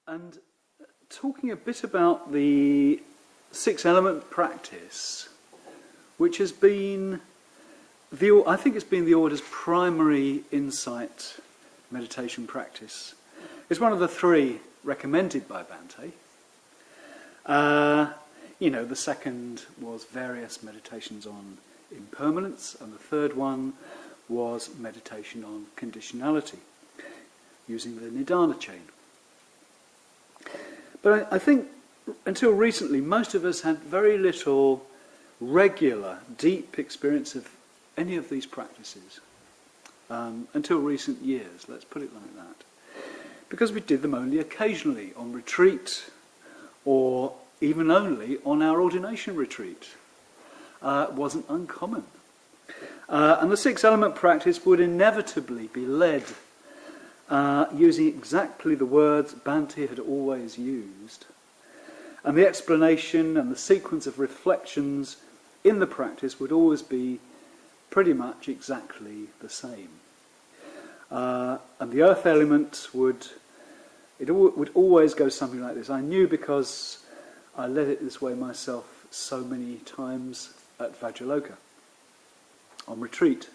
And talking a bit about the six-element practice, which has been, I think it's been the Order's primary insight meditation practice. It's one of the three recommended by Bhante. The second was various meditations on impermanence, and the third one was meditation on conditionality, using the Nidana chain. But I think until recently, most of us had very little regular, deep experience of any of these practices. Until recent years, let's put it like that. Because we did them only occasionally on retreat, or even only on our ordination retreat. It wasn't uncommon. And the six-element practice would inevitably be led using exactly the words Bhante had always used. And the explanation and the sequence of reflections in the practice would always be pretty much exactly the same. And the earth element would always go something like this. I knew because I led it this way myself so many times at Vajraloka, on retreat.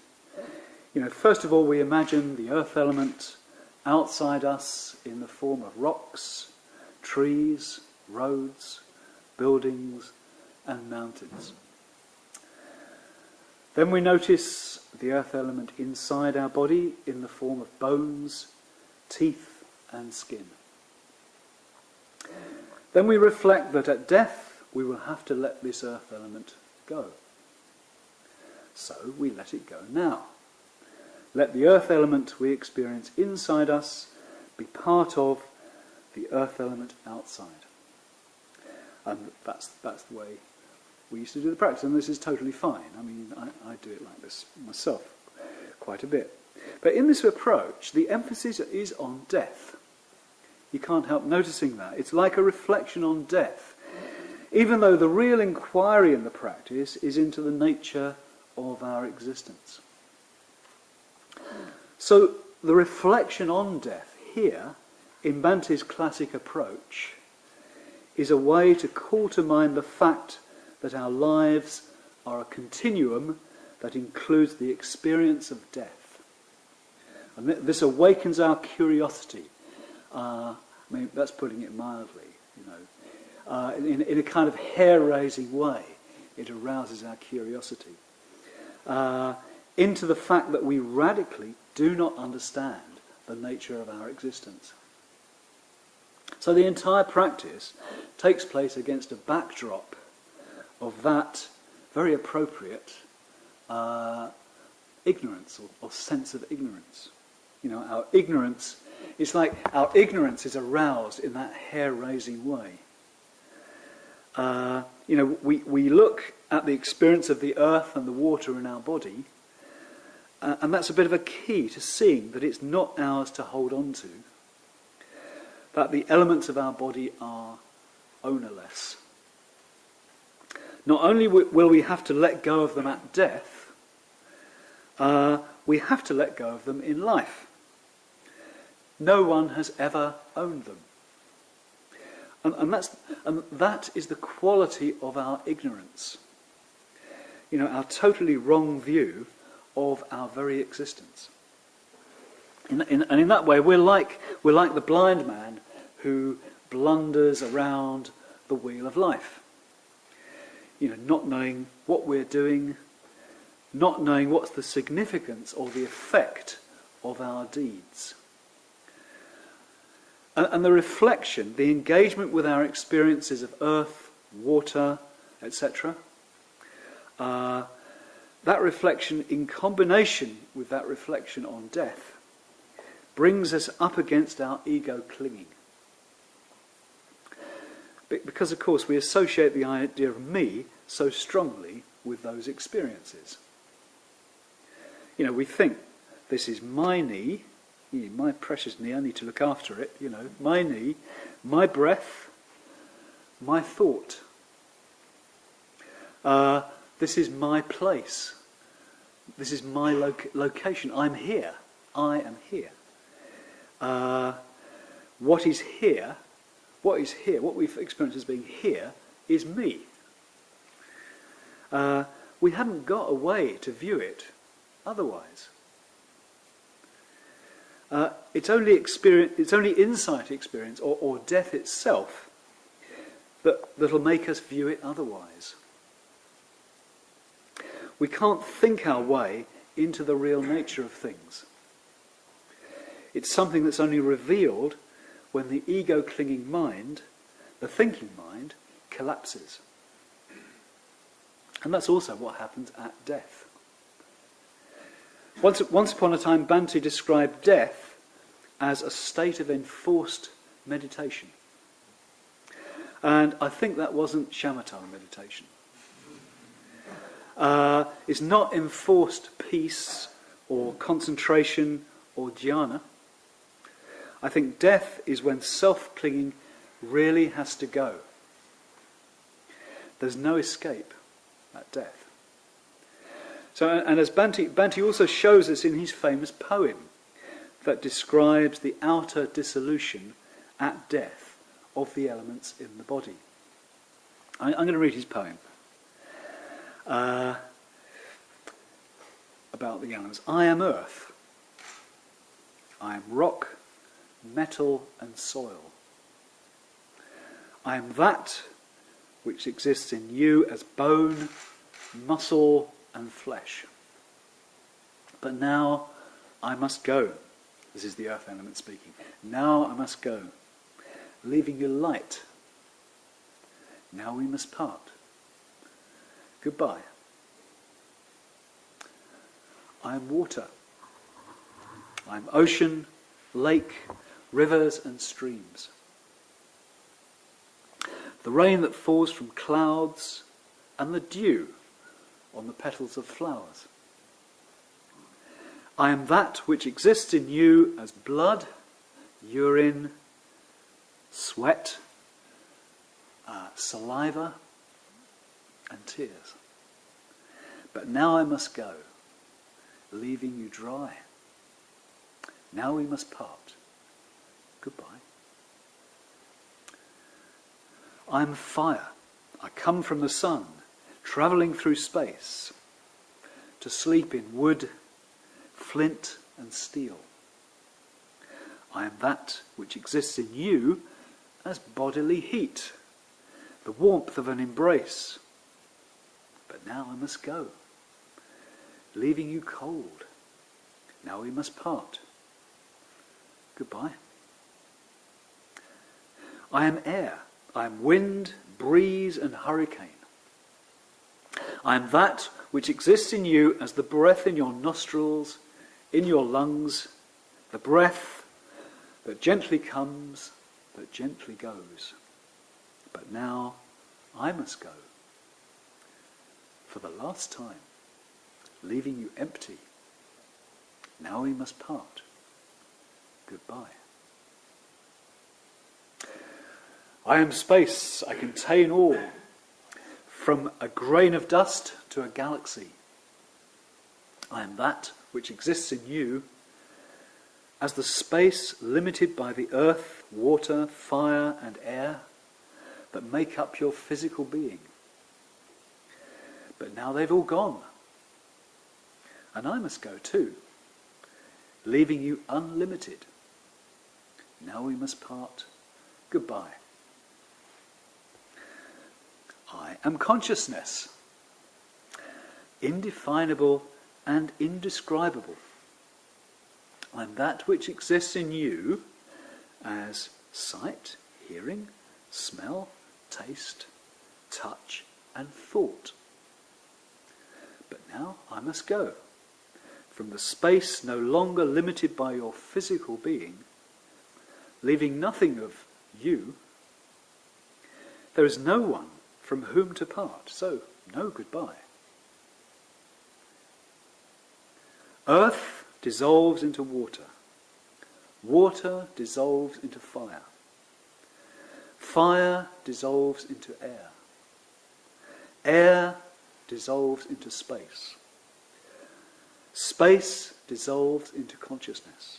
First of all, we imagine the earth element outside us in the form of rocks, trees, roads, buildings, and mountains. Then we notice the earth element inside our body in the form of bones, teeth, and skin. Then we reflect that at death we will have to let this earth element go. So we let it go now. Let the earth element we experience inside us be part of the earth element outside. And that's the way we used to do the practice, and this is totally fine. I mean, I do it like this myself quite a bit. But in this approach, the emphasis is on death. You can't help noticing that. It's like a reflection on death, even though the real inquiry in the practice is into the nature of our existence. So the reflection on death here, in Bhante's classic approach, is a way to call to mind the fact that our lives are a continuum that includes the experience of death. And this awakens our curiosity. That's putting it mildly, in a kind of hair-raising way. It arouses our curiosity into the fact that we radically do not understand the nature of our existence. So the entire practice takes place against a backdrop of that very appropriate ignorance or sense of ignorance. Our ignorance, it's like our ignorance is aroused in that hair-raising way. We look at the experience of the earth and the water in our body, and that's a bit of a key to seeing that it's not ours to hold on to, that the elements of our body are ownerless. Not only will we have to let go of them at death, we have to let go of them in life. No one has ever owned them. And that is the quality of our ignorance. Our totally wrong view of our very existence. And in that way, we're like the blind man who blunders around the wheel of life. Not knowing what we're doing, not knowing what's the significance or the effect of our deeds. And the reflection, the engagement with our experiences of earth, water, etc., that reflection in combination with that reflection on death brings us up against our ego clinging. Because, of course, we associate the idea of me so strongly with those experiences. You know, we think, this is my knee, my precious knee, I need to look after it, you know, my knee, my breath, my thought. This is my place. This is my location. I'm here. I am here. What is here, what we've experienced as being here, is me. We haven't got a way to view it otherwise. It's only insight experience or death itself that'll make us view it otherwise. We can't think our way into the real nature of things. It's something that's only revealed when the ego-clinging mind, the thinking mind, collapses. And that's also what happens at death. Once upon a time, Bhante described death as a state of enforced meditation. And I think that wasn't shamatha meditation. It's not enforced peace or concentration or jhana. I think death is when self-clinging really has to go. There's no escape at death. So, and as Bhante also shows us in his famous poem that describes the outer dissolution at death of the elements in the body. I'm going to read his poem. About the elements. I am earth. I am rock, metal and soil. I am that which exists in you as bone, muscle and flesh. But now I must go. This is the earth element speaking. Now I must go, leaving you light. Now we must part. Goodbye. I am water. I am ocean, lake, rivers and streams. The rain that falls from clouds and the dew on the petals of flowers. I am that which exists in you as blood, urine, sweat, saliva and tears. But now I must go, leaving you dry. Now we must part. Goodbye. I am fire. I come from the sun, travelling through space, to sleep in wood, flint and steel. I am that which exists in you as bodily heat, the warmth of an embrace. But now I must go, leaving you cold. Now we must part. Goodbye. I am air. I am wind, breeze and hurricane. I am that which exists in you as the breath in your nostrils, in your lungs, the breath that gently comes, that gently goes. But now I must go, for the last time, leaving you empty. Now we must part. Goodbye. I am space. I contain all, from a grain of dust to a galaxy. I am that which exists in you as the space limited by the earth, water, fire and air that make up your physical being. But now they've all gone. And I must go too, leaving you unlimited. Now we must part. Goodbye. I am consciousness, indefinable and indescribable. I am that which exists in you as sight, hearing, smell, taste, touch and thought. But now I must go, from the space no longer limited by your physical being, leaving nothing of you. There is no one from whom to part, so no goodbye. Earth dissolves into water. Water dissolves into fire. Fire dissolves into air. Air dissolves into space. Space dissolves into consciousness.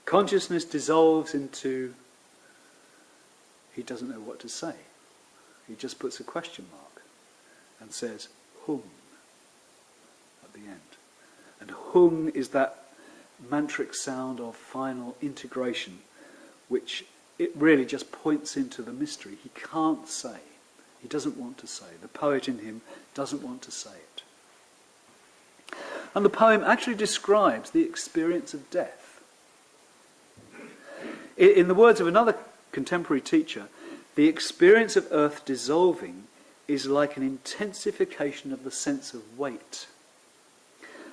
Consciousness dissolves into... He doesn't know what to say. He just puts a question mark and says, hung, at the end. And hung is that mantric sound of final integration, which it really just points into the mystery. He can't say. He doesn't want to say. The poet in him doesn't want to say it. And the poem actually describes the experience of death. In the words of another contemporary teacher, the experience of earth dissolving is like an intensification of the sense of weight,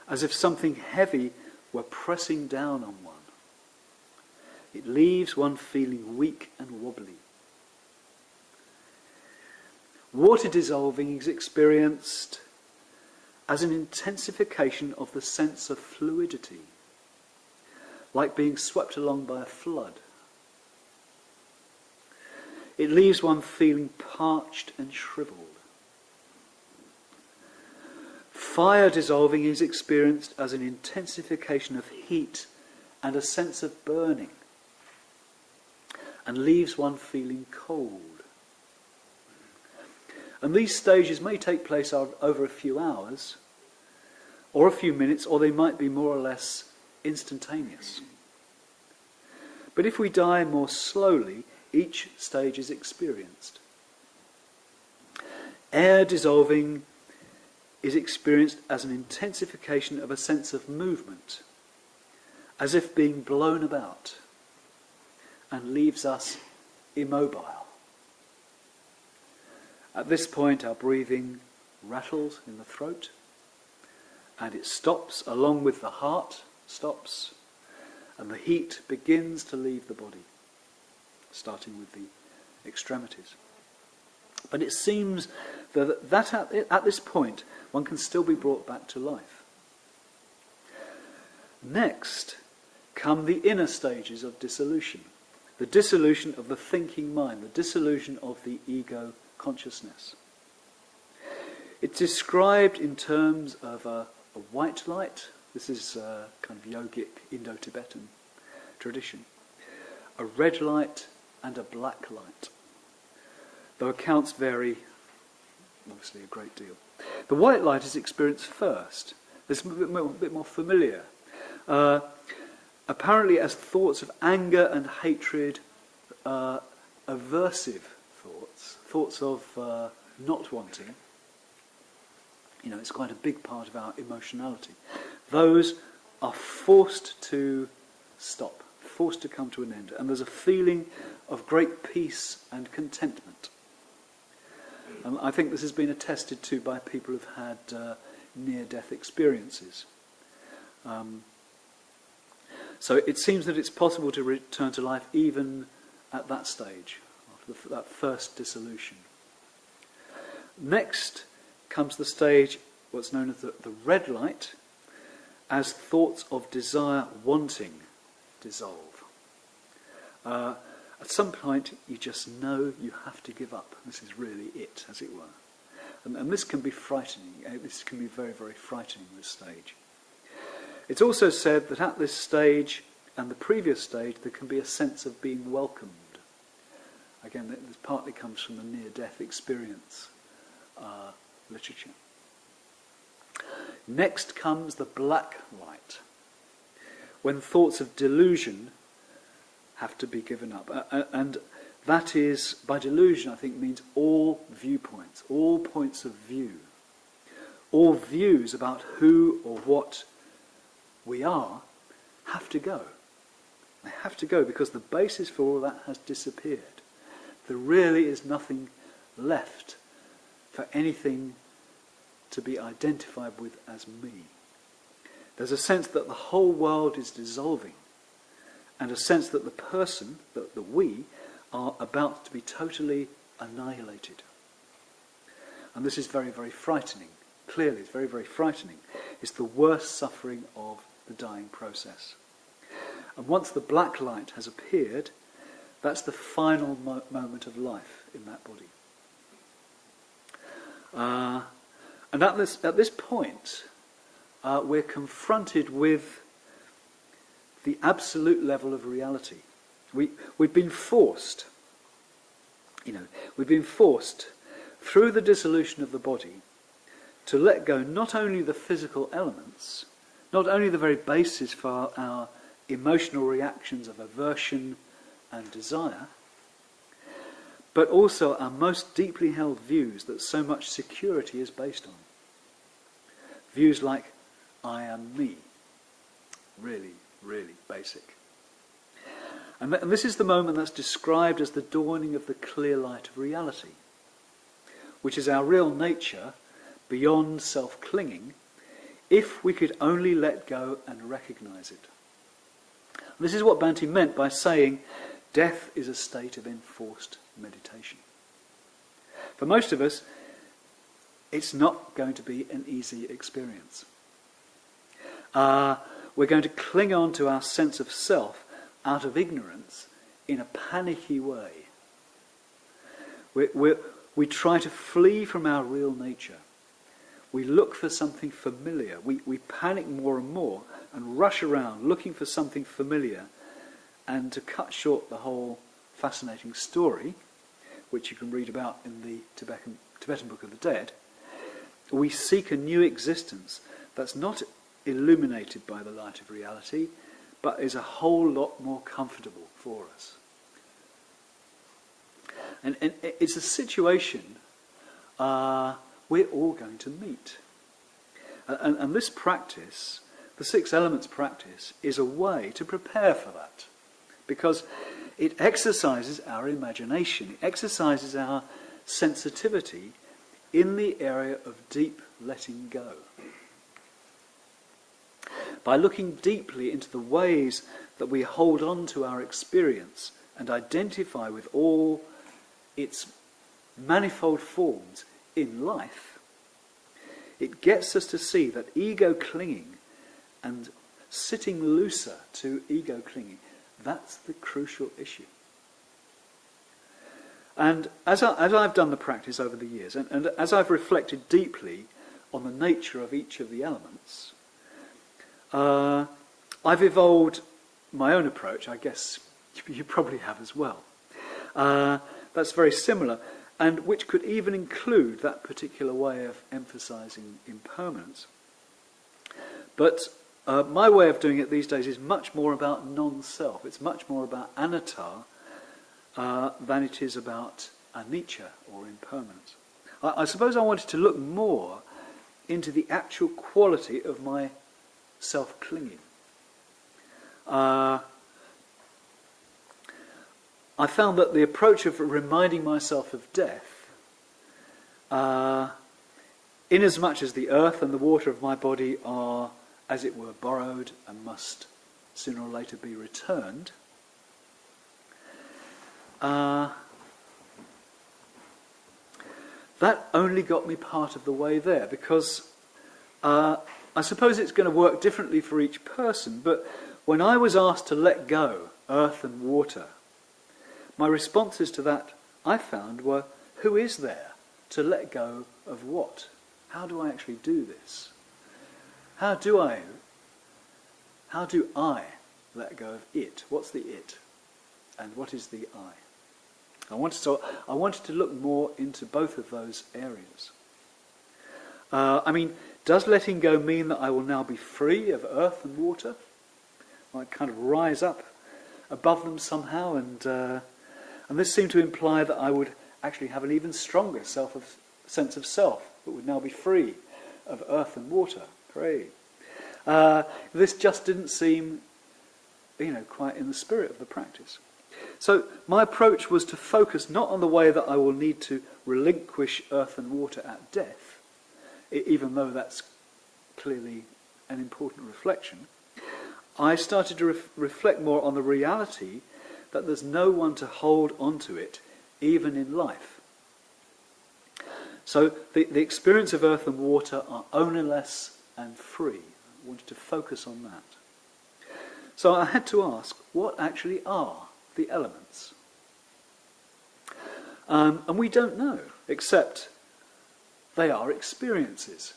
as if something heavy were pressing down on one. It leaves one feeling weak and wobbly. Water dissolving is experienced as an intensification of the sense of fluidity, like being swept along by a flood. It leaves one feeling parched and shriveled. Fire dissolving is experienced as an intensification of heat and a sense of burning, and leaves one feeling cold. And these stages may take place over a few hours, or a few minutes, or they might be more or less instantaneous. But if we die more slowly, each stage is experienced. Air dissolving is experienced as an intensification of a sense of movement, as if being blown about, and leaves us immobile. At this point, our breathing rattles in the throat, and it stops, along with the heart stops, and the heat begins to leave the body, starting with the extremities. But it seems that at this point, one can still be brought back to life. Next come the inner stages of dissolution. The dissolution of the thinking mind, the dissolution of the ego consciousness. It's described in terms of a white light. This is a kind of yogic Indo-Tibetan tradition. A red light and a black light. Though accounts vary, obviously, a great deal. The white light is experienced first. It's a bit more familiar. Apparently as thoughts of anger and hatred, aversive thoughts of not wanting. You know, it's quite a big part of our emotionality. Those are forced to stop, forced to come to an end. And there's a feeling of great peace and contentment. I think this has been attested to by people who've had near-death experiences. So it seems that it's possible to return to life even at that stage, after that first dissolution. Next comes the stage, what's known as the red light, as thoughts of desire, wanting, dissolve. At some point, you just know you have to give up. This is really it, as it were. And this can be frightening. This can be very, very frightening, this stage. It's also said that at this stage and the previous stage, there can be a sense of being welcomed. Again, this partly comes from the near-death experience literature. Next comes the black light, when thoughts of delusion have to be given up. And that is, by delusion, I think, means all viewpoints, all points of view, all views about who or what we are have to go. They have to go because the basis for all that has disappeared. There really is nothing left for anything to be identified with as me. There's a sense that the whole world is dissolving, and a sense that the person, that the we, are about to be totally annihilated. And this is very, very frightening. clearly, it's very, very frightening, is the worst suffering of the dying process. And once the black light has appeared, that's the final moment of life in that body. And at this point, we're confronted with the absolute level of reality. We've been forced, through the dissolution of the body to let go not only the physical elements, not only the very basis for our emotional reactions of aversion and desire, but also our most deeply held views that so much security is based on. Views like, I am me. Really, really basic. And this is the moment that's described as the dawning of the clear light of reality, which is our real nature beyond self-clinging, if we could only let go and recognize it. This is what Bhante meant by saying death is a state of enforced meditation. For most of us, it's not going to be an easy experience. We're going to cling on to our sense of self out of ignorance in a panicky way. We try to flee from our real nature. We look for something familiar. We panic more and more and rush around looking for something familiar. And to cut short the whole fascinating story, which you can read about in the Tibetan Book of the Dead, we seek a new existence that's not illuminated by the light of reality, but is a whole lot more comfortable for us. And it's a situation we're all going to meet. And this practice, the Six Elements practice, is a way to prepare for that. Because it exercises our imagination, it exercises our sensitivity in the area of deep letting go. By looking deeply into the ways that we hold on to our experience and identify with all its manifold forms in life, it gets us to see that ego clinging and sitting looser to ego clinging, that's the crucial issue. And as I've done the practice over the years, and as I've reflected deeply on the nature of each of the elements, I've evolved my own approach. I guess you probably have as well. That's very similar, and which could even include that particular way of emphasizing impermanence. But my way of doing it these days is much more about non-self. It's much more about anatta than it is about anicca or impermanence. I suppose I wanted to look more into the actual quality of my self-clinging. I found that the approach of reminding myself of death, inasmuch as the earth and the water of my body are, as it were, borrowed and must sooner or later be returned, that only got me part of the way there, because I suppose it's going to work differently for each person, but when I was asked to let go earth and water, my responses to that, I found, were, who is there to let go of what? How do I actually do this? How do I let go of it? What's the it? And what is the I? I wanted to look more into both of those areas. Does letting go mean that I will now be free of earth and water? I kind of rise up above them somehow, and this seemed to imply that I would actually have an even stronger sense of self, that would now be free of earth and water. Hooray! This just didn't seem, quite in the spirit of the practice. So my approach was to focus not on the way that I will need to relinquish earth and water at death, even though that's clearly an important reflection. I started to reflect more on the reality that there's no one to hold onto it, even in life. So the experience of earth and water are ownerless and free. I wanted to focus on that. So I had to ask, what actually are the elements? And we don't know, except they are experiences.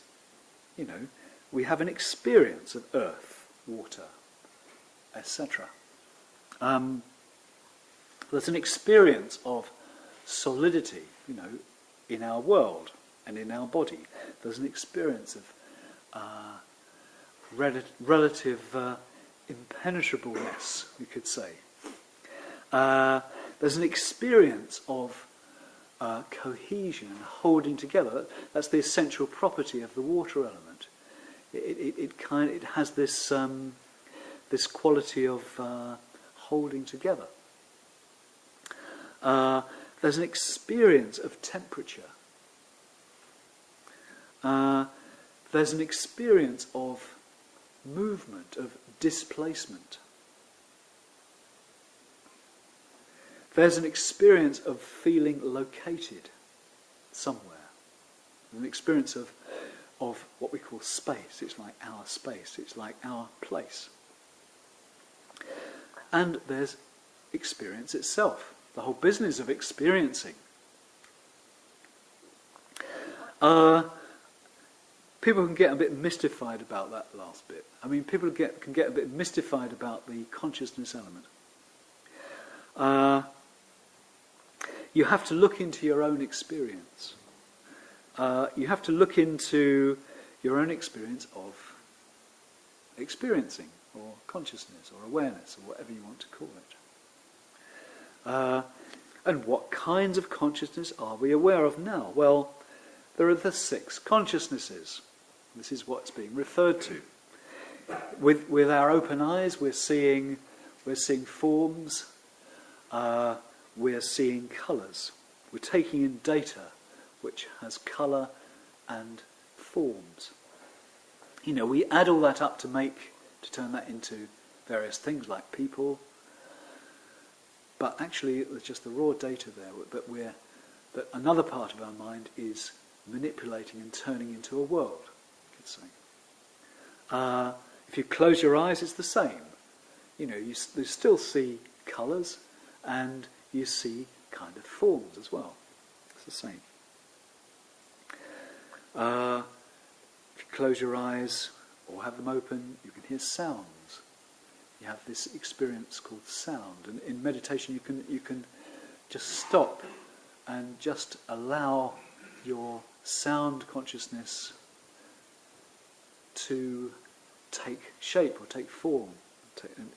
You know, we have an experience of earth, water, etc. There's an experience of solidity, you know, in our world and in our body. There's an experience of relative impenetrableness, you could say. There's an experience of cohesion and holding together. That's the essential property of the water element. It has this this quality of holding together. There's an experience of temperature. There's an experience of movement, of displacement. There's an experience of feeling located somewhere. An experience of what we call space. It's like our space. It's like our place. And there's experience itself. The whole business of experiencing. People can get a bit mystified about that last bit. I mean, people can get a bit mystified about the consciousness element. You have to look into your own experience. You have to look into your own experience of experiencing, or consciousness, or awareness, or whatever you want to call it. And what kinds of consciousness are we aware of now? Well, there are the 6 consciousnesses. This is what's being referred to. With our open eyes, we're seeing forms. We're seeing colours. We're taking in data which has colour and forms. You know, we add all that up to turn that into various things like people. But actually, there's just the raw data there that another part of our mind is manipulating and turning into a world, you could say. If you close your eyes, it's the same. You know, you still see colours and you see kind of forms as well. It's the same. If you close your eyes or have them open, you can hear sounds. You have this experience called sound, and in meditation you can just stop and just allow your sound consciousness to take shape or take form, and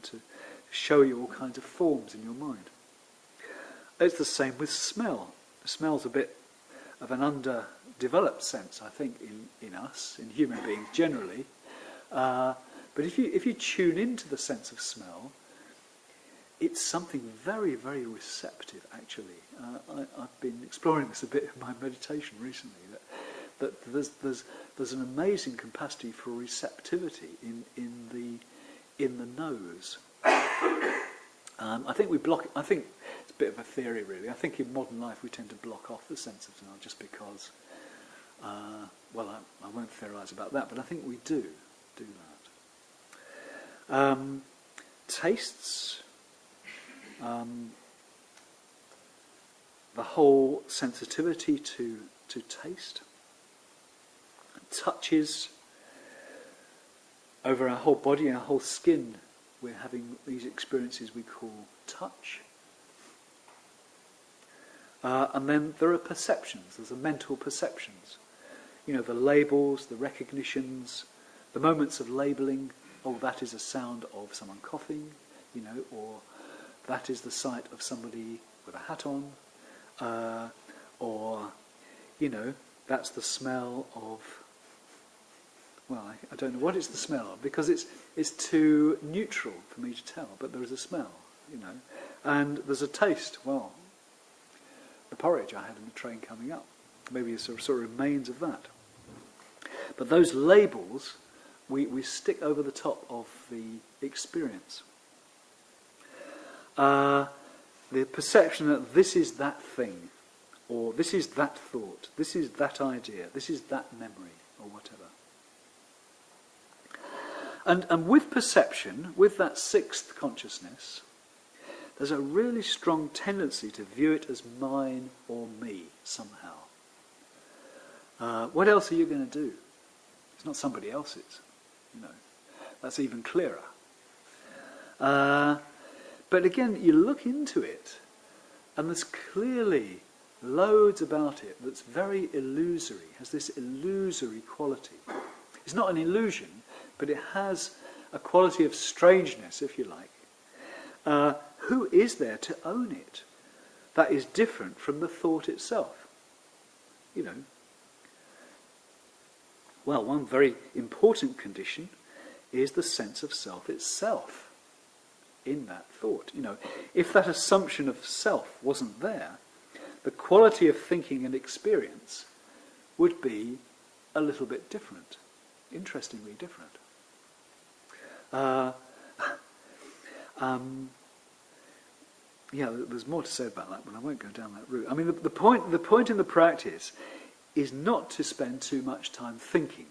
to show you all kinds of forms in your mind. It's the same with smell. Smell's a bit of an underdeveloped sense, I think, in us, in human beings generally. But if you tune into the sense of smell, it's something very, very receptive, actually. I've been exploring this a bit in my meditation recently, that there's an amazing capacity for receptivity in the nose. I think it's a bit of a theory, really. I think in modern life we tend to block off the sense of smell just because, I won't theorise about that, but I think we do that. Tastes, the whole sensitivity to taste, touches over our whole body, our whole skin. We're having these experiences we call touch. And then there are perceptions. There's the mental perceptions. You know, the labels, the recognitions, the moments of labelling. Oh, that is a sound of someone coughing, you know, or that is the sight of somebody with a hat on, or, you know, that's the smell of, well, I don't know what it's the smell of, because it's too neutral for me to tell, but there is a smell, you know. And there's a taste, well, the porridge I had in the train coming up, maybe a sort of remains of that. But those labels, we stick over the top of the experience. The perception that this is that thing, or this is that thought, this is that idea, this is that memory, or whatever. And with perception, with that sixth consciousness, there's a really strong tendency to view it as mine or me somehow. What else are you going to do? It's not somebody else's, you know. That's even clearer. But again, you look into it, and there's clearly loads about it that's very illusory, has this illusory quality. It's not an illusion, but it has a quality of strangeness, if you like. Who is there to own it? That is different from the thought itself. You know. Well, one very important condition is the sense of self itself in that thought. You know, if that assumption of self wasn't there, the quality of thinking and experience would be a little bit different, interestingly different. Yeah, there's more to say about that, but I won't go down that route. I mean, the point in the practice is not to spend too much time thinking.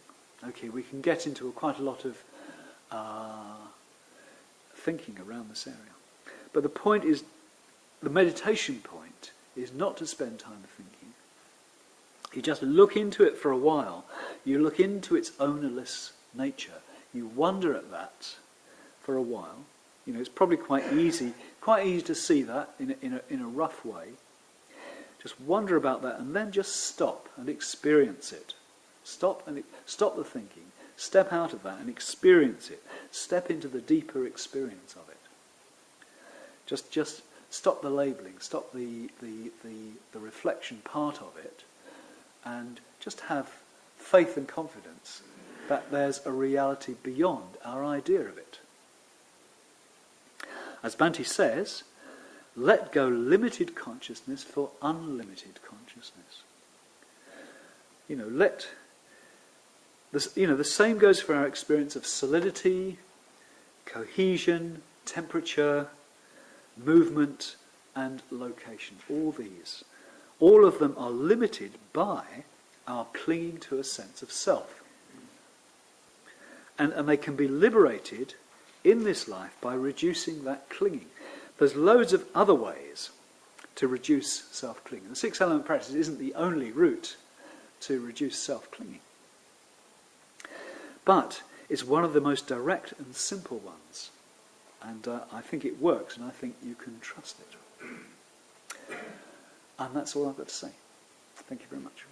Okay, we can get into quite a lot of thinking around this area. But the point is, the meditation point is not to spend time thinking. You just look into it for a while. You look into its ownerless nature. You wonder at that for a while. You know, it's probably quite easy to see that in a rough way. Just wonder about that, and then just stop and experience it. Stop the thinking. Step out of that and experience it. Step into the deeper experience of it. Just stop the labelling. Stop the reflection part of it, and just have faith and confidence that there's a reality beyond our idea of it. As Bhante says, let go limited consciousness for unlimited consciousness. You know, the same goes for our experience of solidity, cohesion, temperature, movement, and location. All of them are limited by our clinging to a sense of self. And they can be liberated in this life by reducing that clinging. There's loads of other ways to reduce self-clinging. The six-element practice isn't the only route to reduce self-clinging. But it's one of the most direct and simple ones. And I think it works, and I think you can trust it. And that's all I've got to say. Thank you very much.